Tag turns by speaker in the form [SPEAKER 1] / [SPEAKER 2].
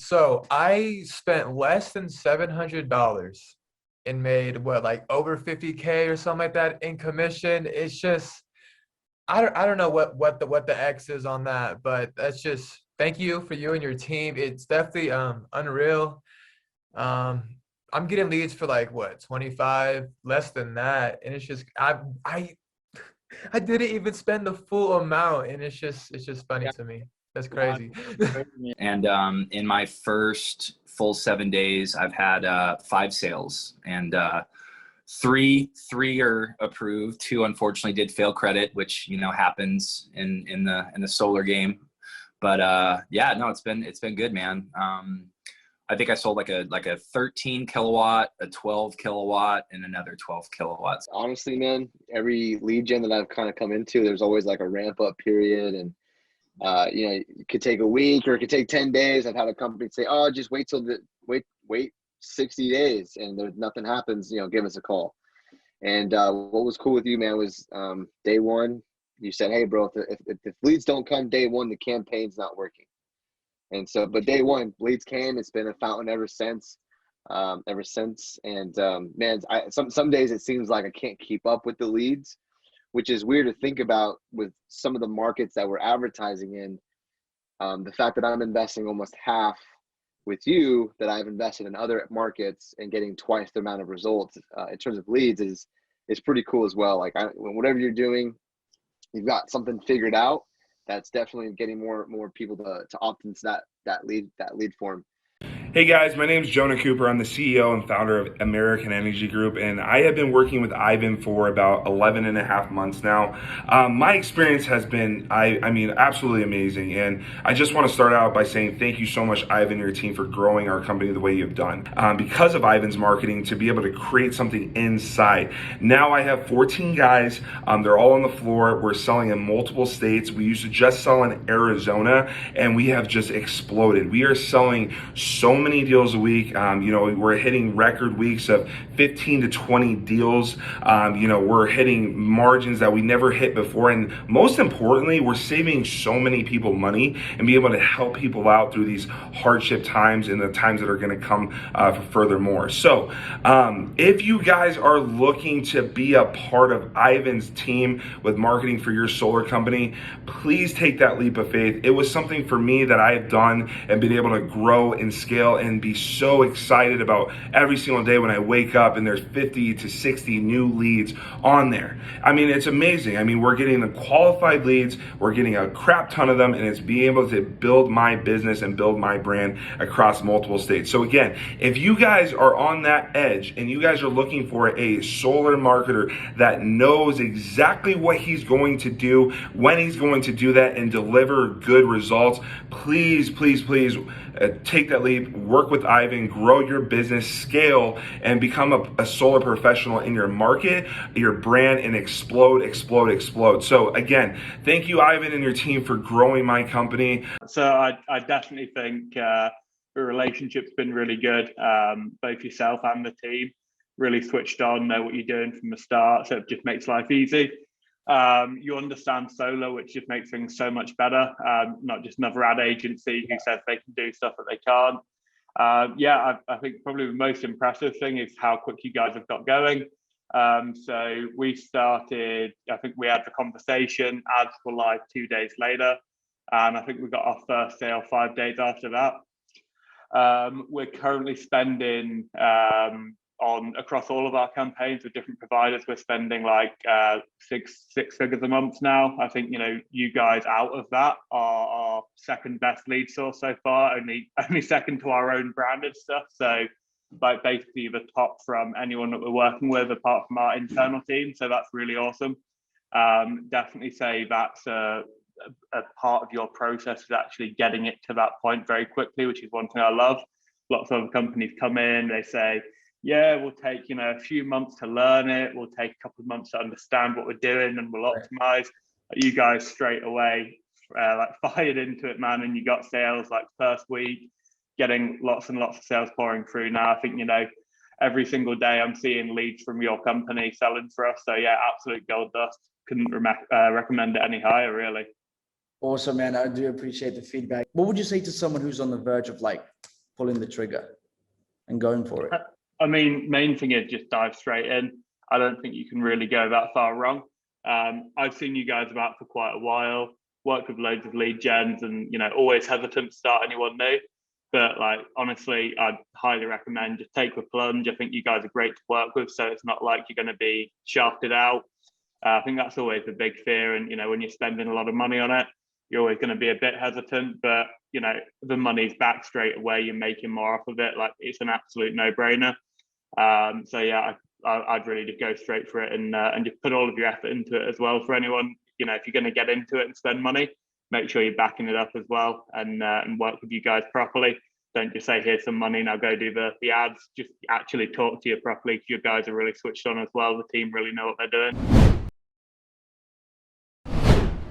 [SPEAKER 1] So I spent less than $700 and made what, like over 50K or something like that in commission. It's just I don't know what the X is on that, but that's just thank you for you and your team. It's definitely unreal. Um I'm getting leads for like what, 25, less than that. And it's just I didn't even spend the full amount, and it's just funny
[SPEAKER 2] Yeah.
[SPEAKER 1] to me. That's crazy.
[SPEAKER 2] And in my first full 7 days, I've had 5 sales, and three are approved. Two unfortunately did fail credit, which happens in the solar game. But yeah, no, it's been good, man. I think I sold like a 13 kilowatt, a 12 kilowatt, and another 12 kilowatts.
[SPEAKER 3] Honestly, man, every lead gen that I've kind of come into, there's always like a ramp up period, and it could take a week or it could take 10 days. I've had a company say, "Oh, just wait till wait 60 days, and there's nothing happens. Give us a call." And what was cool with you, man, was day one, you said, "Hey, bro, if leads don't come day one, the campaign's not working." And so, but day one, leads came. It's been a fountain ever since. And man, some days it seems like I can't keep up with the leads, which is weird to think about with some of the markets that we're advertising in. The fact that I'm investing almost half with you that I've invested in other markets and getting twice the amount of results in terms of leads is pretty cool as well. Like whatever you're doing, you've got something figured out. That's definitely getting more people to opt into that lead form.
[SPEAKER 4] Hey guys, my name is Jonah Cooper. I'm the CEO and founder of American Energy Group, and I have been working with Ivan for about 11 and a half months now. My experience has been, I mean, absolutely amazing, and I just want to start out by saying thank you so much, Ivan and your team, for growing our company the way you've done. Because of Ivan's marketing, to be able to create something inside. Now I have 14 guys. They're all on the floor. We're selling in multiple states. We used to just sell in Arizona, and we have just exploded. We are selling so many deals a week. We're hitting record weeks of 15 to 20 deals. We're hitting margins that we never hit before. And most importantly, we're saving so many people money and be able to help people out through these hardship times and the times that are going to come furthermore. So if you guys are looking to be a part of Ivan's team with marketing for your solar company, please take that leap of faith. It was something for me that I have done and been able to grow and scale and be so excited about every single day when I wake up and there's 50 to 60 new leads on there. I mean, it's amazing. I mean, we're getting the qualified leads, we're getting a crap ton of them, and it's being able to build my business and build my brand across multiple states. So again, if you guys are on that edge and you guys are looking for a solar marketer that knows exactly what he's going to do, when he's going to do that, and deliver good results, please take that leap, work with Ivan, grow your business, scale, and become a solar professional in your market, your brand, and explode. So again, thank you, Ivan, and your team for growing my company.
[SPEAKER 5] So I definitely think the relationship's been really good. Both yourself and the team really switched on, know what you're doing from the start, so it just makes life easy. You understand solar, which just makes things so much better. Not just another ad agency who says they can do stuff that they can't. I think probably the most impressive thing is how quick you guys have got going. So we started, I think we had the conversation, ads were live 2 days later, and I think we got our first sale 5 days after that. We're currently spending on across all of our campaigns with different providers. We're spending like six figures a month now. I think you guys out of that are our second best lead source so far, only second to our own branded stuff. So like basically the top from anyone that we're working with apart from our internal team. So that's really awesome. Definitely say that's a part of your process is actually getting it to that point very quickly, which is one thing I love. Lots of other companies come in, they say, yeah, we'll take a few months to learn it, we'll take a couple of months to understand what we're doing, and we'll optimize. You guys straight away like fired into it, man, and you got sales like first week, getting lots and lots of sales pouring through now. I think every single day I'm seeing leads from your company selling for us. So yeah, absolute gold dust. Couldn't recommend it any higher, really.
[SPEAKER 6] Awesome, man. I do appreciate the feedback. What would you say to someone who's on the verge of like pulling the trigger and going for it.
[SPEAKER 5] I mean, main thing is just dive straight in. I don't think you can really go that far wrong. I've seen you guys about for quite a while, worked with loads of lead gens, and always hesitant to start anyone new. But like honestly, I'd highly recommend just take the plunge. I think you guys are great to work with, so it's not like you're going to be shafted out. I think that's always the big fear, and when you're spending a lot of money on it, you're always going to be a bit hesitant. But the money's back straight away. You're making more off of it. Like it's an absolute no-brainer. So yeah, I'd really just go straight for it and just put all of your effort into it as well. For anyone, if you're going to get into it and spend money, make sure you're backing it up as well and work with you guys properly. Don't just say, here's some money, now go do the ads. Just actually talk to you properly, because you guys are really switched on as well. The team really know what they're doing.